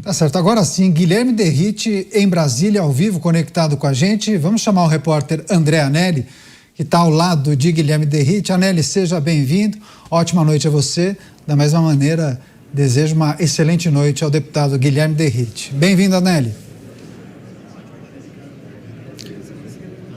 Tá certo, agora sim, Guilherme Derrite em Brasília, ao vivo, conectado com a gente. Vamos chamar o repórter André Anelli, que está ao lado de Guilherme Derrite. Anelli, seja bem-vindo, ótima noite a você. Da mesma maneira, desejo uma excelente noite ao deputado Guilherme Derrite. Bem-vindo, Anelli.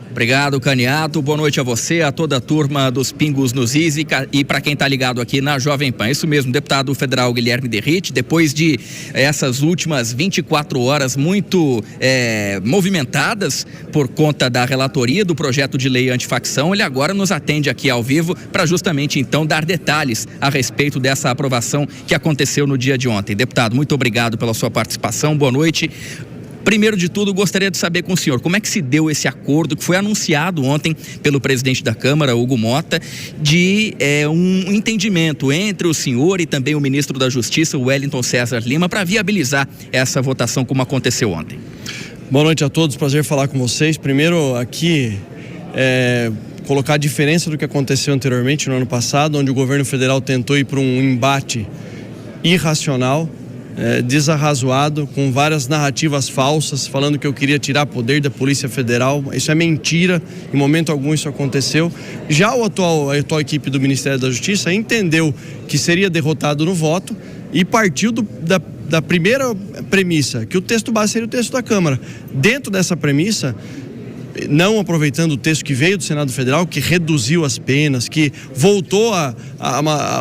Obrigado, Caniato. Boa noite a você, a toda a turma dos Pingos nos Is e para quem está ligado aqui na Jovem Pan. Isso mesmo, deputado federal Guilherme Derrite, depois de essas últimas 24 horas muito movimentadas por conta da relatoria do projeto de lei antifacção, ele agora nos atende aqui ao vivo para justamente então dar detalhes a respeito dessa aprovação que aconteceu no dia de ontem. Deputado, muito obrigado pela sua participação, boa noite. Primeiro de tudo, gostaria de saber com o senhor como é que se deu esse acordo que foi anunciado ontem pelo presidente da Câmara, Hugo Motta, de um entendimento entre o senhor e também o ministro da Justiça, Wellington César Lima, para viabilizar essa votação como aconteceu ontem. Boa noite a todos, prazer falar com vocês. Primeiro aqui, colocar a diferença do que aconteceu anteriormente no ano passado, onde o governo federal tentou ir para um embate irracional, desarrazoado, com várias narrativas falsas, falando que eu queria tirar poder da Polícia Federal. Isso é mentira, em momento algum isso aconteceu. Já a atual equipe do Ministério da Justiça entendeu que seria derrotado no voto e partiu da primeira premissa, que o texto base seria o texto da Câmara. Dentro dessa premissa, não aproveitando o texto que veio do Senado Federal, que reduziu as penas, que voltou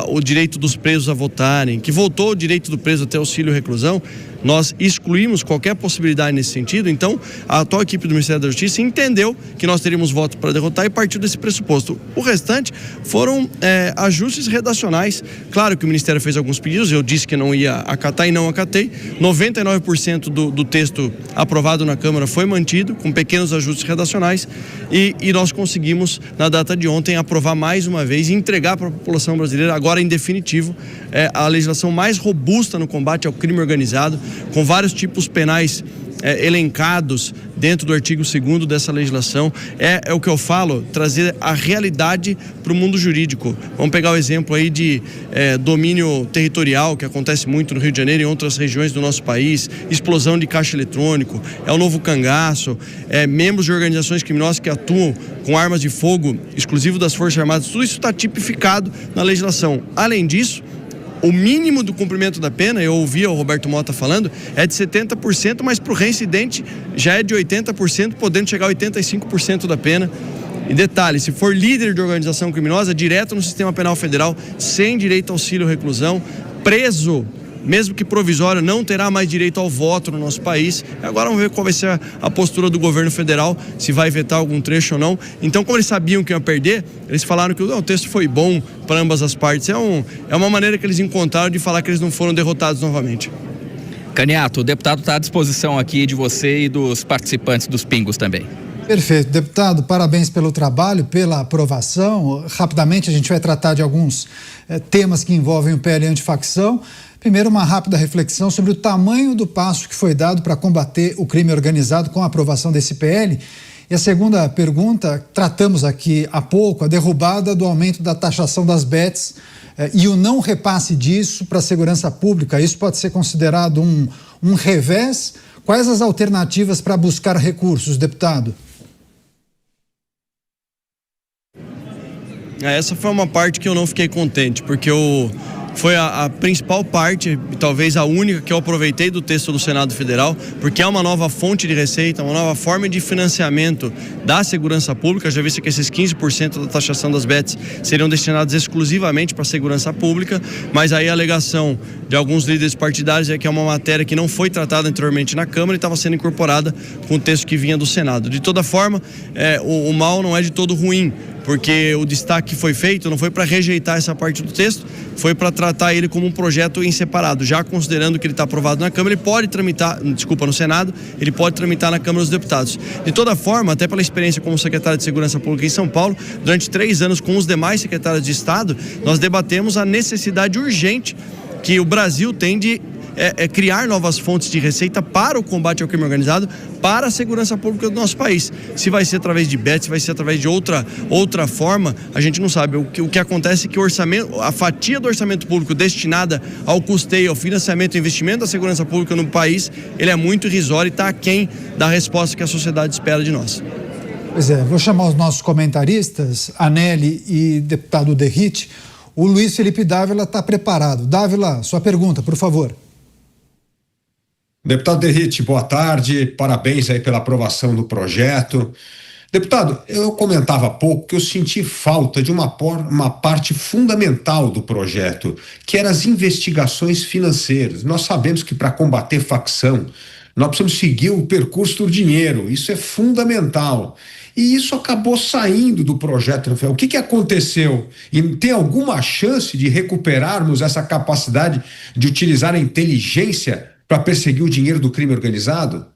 o direito dos presos a votarem, que voltou o direito do preso até auxílio reclusão, nós excluímos qualquer possibilidade nesse sentido. Então, a atual equipe do Ministério da Justiça entendeu que nós teríamos voto para derrotar e partiu desse pressuposto. O restante foram ajustes redacionais. Claro que o Ministério fez alguns pedidos, eu disse que não ia acatar e não acatei. 99% do texto aprovado na Câmara foi mantido, com pequenos ajustes redacionais, e nós conseguimos, na data de ontem, aprovar mais uma vez e entregar para a população brasileira, agora em definitivo, a legislação mais robusta no combate ao crime organizado, com vários tipos penais elencados dentro do artigo 2º dessa legislação. É o que eu falo, trazer a realidade para o mundo jurídico. Vamos pegar o exemplo aí de domínio territorial, que acontece muito no Rio de Janeiro e em outras regiões do nosso país, explosão de caixa eletrônico, o novo cangaço, membros de organizações criminosas que atuam com armas de fogo exclusivo das Forças Armadas. Tudo isso está tipificado na legislação. Além disso, o mínimo do cumprimento da pena, eu ouvi o Roberto Motta falando, é de 70%, mas para o reincidente já é de 80%, podendo chegar a 85% da pena. E detalhe, se for líder de organização criminosa, direto no sistema penal federal, sem direito ao auxílio reclusão, preso, mesmo que provisório, não terá mais direito ao voto no nosso país. Agora vamos ver qual vai ser a postura do governo federal, se vai vetar algum trecho ou não. Então, como eles sabiam que iam perder, eles falaram que o texto foi bom para ambas as partes. É uma maneira que eles encontraram de falar que eles não foram derrotados novamente. Caniato, o deputado está à disposição aqui de você e dos participantes dos Pingos também. Perfeito. Deputado, parabéns pelo trabalho, pela aprovação. Rapidamente a gente vai tratar de alguns temas que envolvem o PL antifacção. Primeiro, uma rápida reflexão sobre o tamanho do passo que foi dado para combater o crime organizado com a aprovação desse PL. E a segunda pergunta, tratamos aqui há pouco, a derrubada do aumento da taxação das bets e o não repasse disso para a segurança pública. Isso pode ser considerado um revés? Quais as alternativas para buscar recursos, deputado? Essa foi uma parte que eu não fiquei contente, porque foi a principal parte, talvez a única que eu aproveitei do texto do Senado Federal, porque é uma nova fonte de receita, uma nova forma de financiamento da segurança pública. Já visto que esses 15% da taxação das bets seriam destinados exclusivamente para a segurança pública, mas aí a alegação de alguns líderes partidários é que é uma matéria que não foi tratada anteriormente na Câmara e estava sendo incorporada com o texto que vinha do Senado. De toda forma, o mal não é de todo ruim, porque o destaque que foi feito não foi para rejeitar essa parte do texto, foi para tratar ele como um projeto em separado. Já considerando que ele está aprovado na Câmara, ele pode tramitar, no Senado, ele pode tramitar na Câmara dos Deputados. De toda forma, até pela experiência como secretário de Segurança Pública em São Paulo, durante 3 anos com os demais secretários de Estado, nós debatemos a necessidade urgente que o Brasil tem de criar novas fontes de receita para o combate ao crime organizado, para a segurança pública do nosso país. Se vai ser através de BET, se vai ser através de outra forma, a gente não sabe. O que acontece é que a fatia do orçamento público destinada ao custeio, ao financiamento e investimento da segurança pública no país, ele é muito irrisório e está aquém da resposta que a sociedade espera de nós. Pois é, vou chamar os nossos comentaristas, Anelli e deputado Derrite. O Luiz Felipe Dávila está preparado. Dávila, sua pergunta, por favor. Deputado Derrite, boa tarde, parabéns aí pela aprovação do projeto. Deputado, eu comentava há pouco que eu senti falta de uma parte fundamental do projeto, que eram as investigações financeiras. Nós sabemos que para combater facção, nós precisamos seguir o percurso do dinheiro, isso é fundamental. E isso acabou saindo do projeto, Rafael. O que aconteceu? E tem alguma chance de recuperarmos essa capacidade de utilizar a inteligência para perseguir o dinheiro do crime organizado?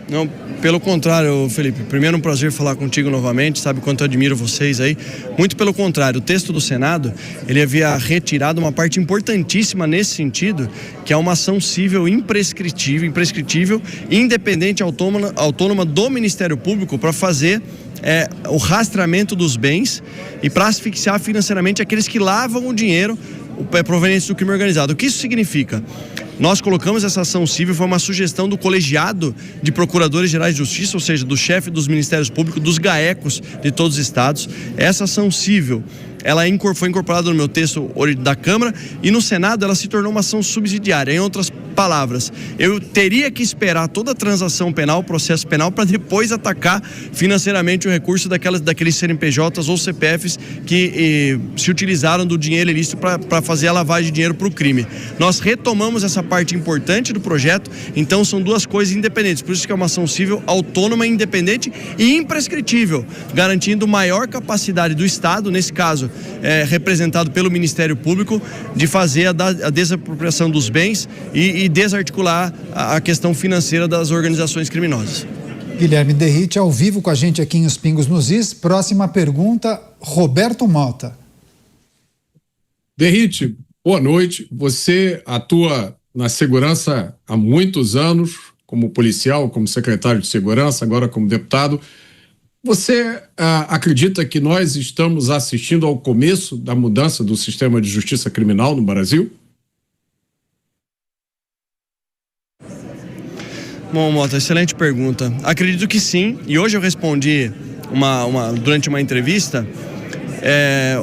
Não, pelo contrário, Felipe. Primeiro, um prazer falar contigo novamente, sabe quanto eu admiro vocês aí. Muito pelo contrário, o texto do Senado, ele havia retirado uma parte importantíssima nesse sentido, que é uma ação civil imprescritível, independente, autônoma do Ministério Público para fazer o rastreamento dos bens e para asfixiar financeiramente aqueles que lavam o dinheiro proveniente do crime organizado. O que isso significa? Nós colocamos essa ação civil, foi uma sugestão do colegiado de procuradores gerais de justiça, ou seja, do chefe dos ministérios públicos, dos GAECOS de todos os estados. Essa ação civil, ela foi incorporada no meu texto da Câmara e no Senado ela se tornou uma ação subsidiária. Em outras palavras, eu teria que esperar toda a transação penal, processo penal, para depois atacar financeiramente o recurso daqueles CNPJs ou CPFs que se utilizaram do dinheiro ilícito para fazer a lavagem de dinheiro para o crime. Nós retomamos essa parte importante do projeto, então são duas coisas independentes, por isso que é uma ação civil autônoma, independente e imprescritível, garantindo maior capacidade do Estado, nesse caso representado pelo Ministério Público, de fazer a desapropriação dos bens e desarticular a questão financeira das organizações criminosas. Guilherme Derrite, ao vivo com a gente aqui em Os Pingos nos Is. Próxima pergunta, Roberto Mota. Derrite, boa noite. Você atua na segurança há muitos anos, como policial, como secretário de segurança, agora como deputado. Você acredita que nós estamos assistindo ao começo da mudança do sistema de justiça criminal no Brasil? Bom, Mota, excelente pergunta. Acredito que sim, e hoje eu respondi durante uma entrevista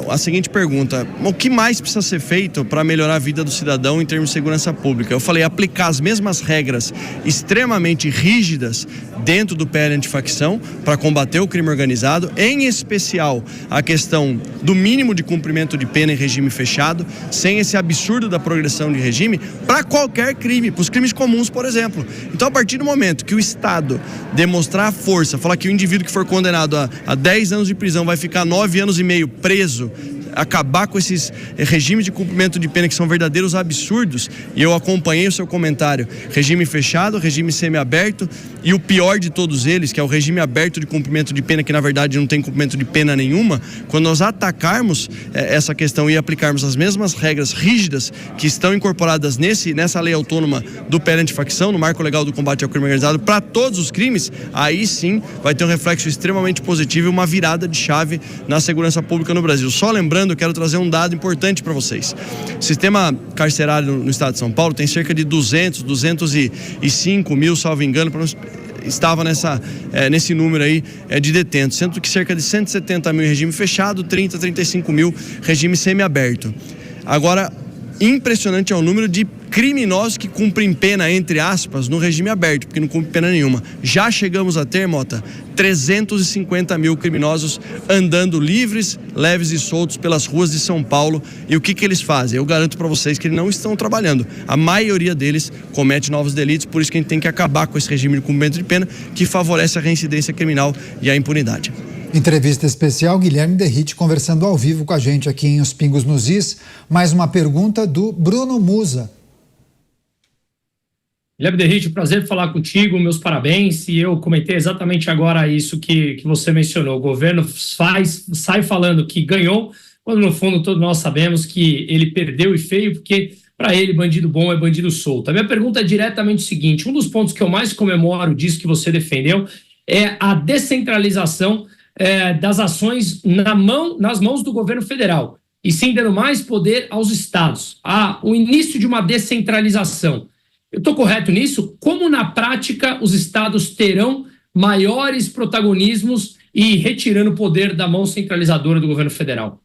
a seguinte pergunta: o que mais precisa ser feito para melhorar a vida do cidadão em termos de segurança pública? Eu falei, aplicar as mesmas regras extremamente rígidas dentro do PL antifacção para combater o crime organizado, em especial a questão do mínimo de cumprimento de pena em regime fechado, sem esse absurdo da progressão de regime, para qualquer crime, para os crimes comuns, por exemplo. Então, a partir do momento que o Estado demonstrar a força, falar que o indivíduo que for condenado a 10 anos de prisão vai ficar 9 anos e meio preso, acabar com esses regimes de cumprimento de pena que são verdadeiros absurdos, e eu acompanhei o seu comentário, regime fechado, regime semiaberto e o pior de todos eles, que é o regime aberto de cumprimento de pena, que na verdade não tem cumprimento de pena nenhuma. Quando nós atacarmos essa questão e aplicarmos as mesmas regras rígidas que estão incorporadas nessa lei autônoma do PL antifacção, no marco legal do combate ao crime organizado, para todos os crimes, aí sim vai ter um reflexo extremamente positivo e uma virada de chave na segurança pública no Brasil. Só lembrando, eu quero trazer um dado importante para vocês. O sistema carcerário no estado de São Paulo tem cerca de 205 mil, salvo engano, estava nesse número aí de detentos, sendo que cerca de 170 mil em regime fechado, 35 mil regime semiaberto. Agora, impressionante é o número de criminosos que cumprem pena, entre aspas, no regime aberto, porque não cumprem pena nenhuma. Já chegamos a ter, Mota, 350 mil criminosos andando livres, leves e soltos pelas ruas de São Paulo. E o que eles fazem? Eu garanto para vocês que eles não estão trabalhando. A maioria deles comete novos delitos, por isso que a gente tem que acabar com esse regime de cumprimento de pena que favorece a reincidência criminal e a impunidade. Entrevista especial, Guilherme Derrite conversando ao vivo com a gente aqui em Os Pingos nos Is. Mais uma pergunta do Bruno Musa. Guilherme Derrite, prazer falar contigo, meus parabéns. E eu comentei exatamente agora isso que você mencionou. O governo sai falando que ganhou, quando no fundo todos nós sabemos que ele perdeu e feio, porque para ele bandido bom é bandido solto. A minha pergunta é diretamente o seguinte: um dos pontos que eu mais comemoro disso que você defendeu é a descentralização das ações nas mãos do governo federal, e sim dando mais poder aos estados, o início de uma descentralização. Eu estou correto nisso? Como na prática os estados terão maiores protagonismos e retirando o poder da mão centralizadora do governo federal?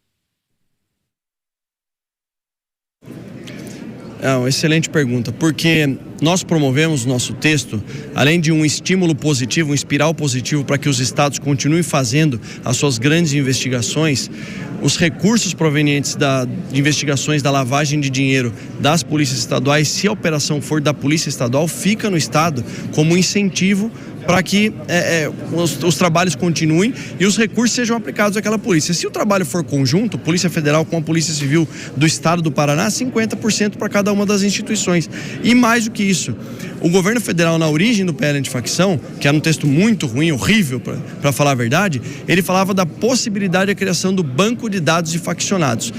É uma excelente pergunta, porque nós promovemos no nosso texto, além de um estímulo positivo, um espiral positivo para que os estados continuem fazendo as suas grandes investigações, os recursos provenientes de investigações da lavagem de dinheiro das polícias estaduais, se a operação for da polícia estadual, fica no estado como incentivo para que os trabalhos continuem e os recursos sejam aplicados àquela polícia. Se o trabalho for conjunto, Polícia Federal com a Polícia Civil do Estado do Paraná, 50% para cada uma das instituições. E mais do que isso, o governo federal, na origem do PL antifacção, que era um texto muito ruim, horrível, para falar a verdade, ele falava da possibilidade da criação do banco de dados de faccionados.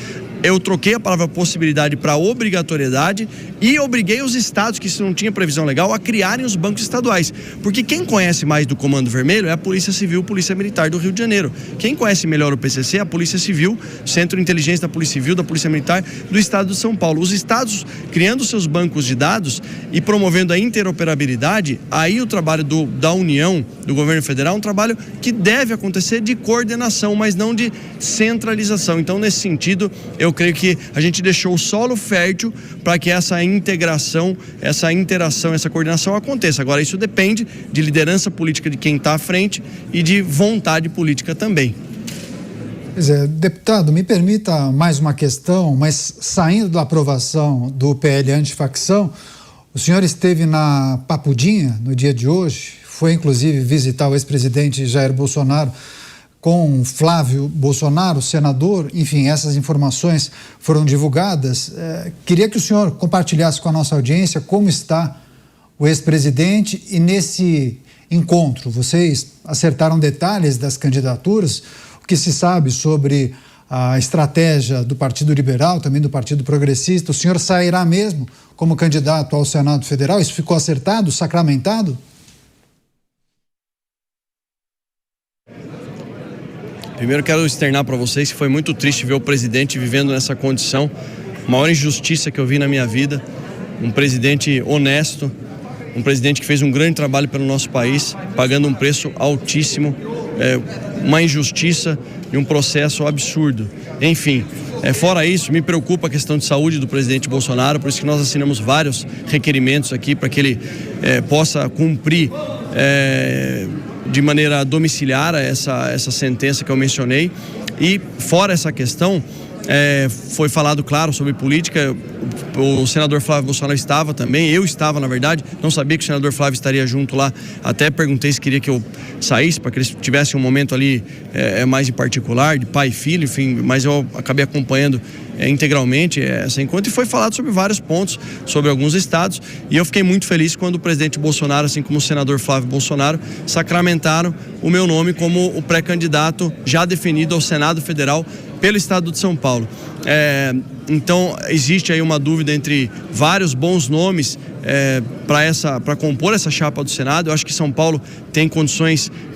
Eu troquei a palavra possibilidade para obrigatoriedade e obriguei os estados, que isso não tinha previsão legal, a criarem os bancos estaduais. Porque quem conhece mais do Comando Vermelho é a Polícia Civil, Polícia Militar do Rio de Janeiro. Quem conhece melhor o PCC é a Polícia Civil, Centro de Inteligência da Polícia Civil, da Polícia Militar do Estado de São Paulo. Os estados criando seus bancos de dados e promovendo a interoperabilidade, aí o trabalho da União, do governo federal, é um trabalho que deve acontecer de coordenação, mas não de centralização. Então, nesse sentido, eu creio que a gente deixou o solo fértil para que essa integração, essa interação, essa coordenação aconteça. Agora, isso depende de liderança política de quem está à frente e de vontade política também. Pois é, deputado, me permita mais uma questão, mas saindo da aprovação do PL antifacção, o senhor esteve na Papudinha no dia de hoje, foi inclusive visitar o ex-presidente Jair Bolsonaro com Flávio Bolsonaro, senador, enfim, essas informações foram divulgadas. Queria que o senhor compartilhasse com a nossa audiência como está o ex-presidente e nesse encontro. Vocês acertaram detalhes das candidaturas, o que se sabe sobre a estratégia do Partido Liberal, também do Partido Progressista. O senhor sairá mesmo como candidato ao Senado Federal? Isso ficou acertado, sacramentado? Primeiro quero externar para vocês que foi muito triste ver o presidente vivendo nessa condição, a maior injustiça que eu vi na minha vida, um presidente honesto, um presidente que fez um grande trabalho pelo nosso país, pagando um preço altíssimo, uma injustiça e um processo absurdo. Enfim, fora isso, me preocupa a questão de saúde do presidente Bolsonaro, por isso que nós assinamos vários requerimentos aqui para que ele possa cumprir de maneira domiciliar essa sentença que eu mencionei. E fora essa questão, foi falado, claro, sobre política. O senador Flávio Bolsonaro estava também, eu estava, na verdade, não sabia que o senador Flávio estaria junto lá, até perguntei se queria que eu saísse, para que eles tivessem um momento ali mais de particular, de pai e filho, enfim, mas eu acabei acompanhando integralmente essa encontro, e foi falado sobre vários pontos, sobre alguns estados, e eu fiquei muito feliz quando o presidente Bolsonaro, assim como o senador Flávio Bolsonaro, sacramentaram o meu nome como o pré-candidato já definido ao Senado Federal pelo estado de São Paulo. Então existe aí uma dúvida entre vários bons nomes para compor essa chapa do Senado. Eu acho que São Paulo tem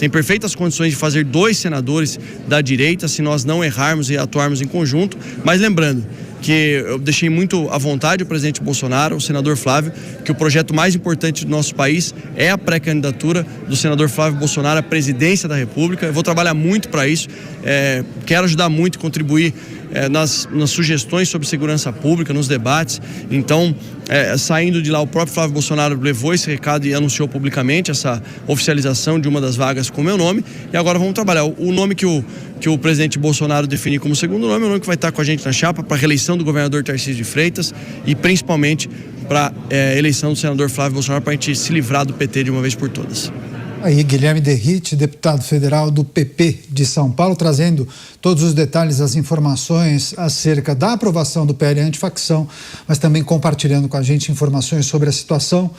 perfeitas condições de fazer 2 senadores da direita, se nós não errarmos e atuarmos em conjunto. Mas lembrando que eu deixei muito à vontade o presidente Bolsonaro, o senador Flávio, que o projeto mais importante do nosso país é a pré-candidatura do senador Flávio Bolsonaro à presidência da República. Eu vou trabalhar muito para isso, quero ajudar muito, contribuir nas sugestões sobre segurança pública, nos debates. Então, saindo de lá, o próprio Flávio Bolsonaro levou esse recado e anunciou publicamente essa oficialização de uma das vagas com o meu nome, e agora vamos trabalhar. O nome que o presidente Bolsonaro definir como segundo nome é o nome que vai estar com a gente na chapa para a reeleição do governador Tarcísio de Freitas e principalmente para a eleição do senador Flávio Bolsonaro, para a gente se livrar do PT de uma vez por todas. Aí, Guilherme Derrite, deputado federal do PP de São Paulo, trazendo todos os detalhes, as informações acerca da aprovação do PL antifacção, mas também compartilhando com a gente informações sobre a situação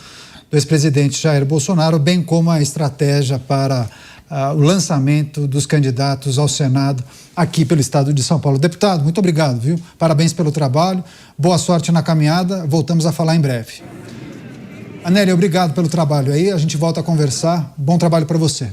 do ex-presidente Jair Bolsonaro, bem como a estratégia para o lançamento dos candidatos ao Senado aqui pelo estado de São Paulo. Deputado, muito obrigado, viu? Parabéns pelo trabalho, boa sorte na caminhada, voltamos a falar em breve. Anélia, obrigado pelo trabalho aí, a gente volta a conversar, bom trabalho para você.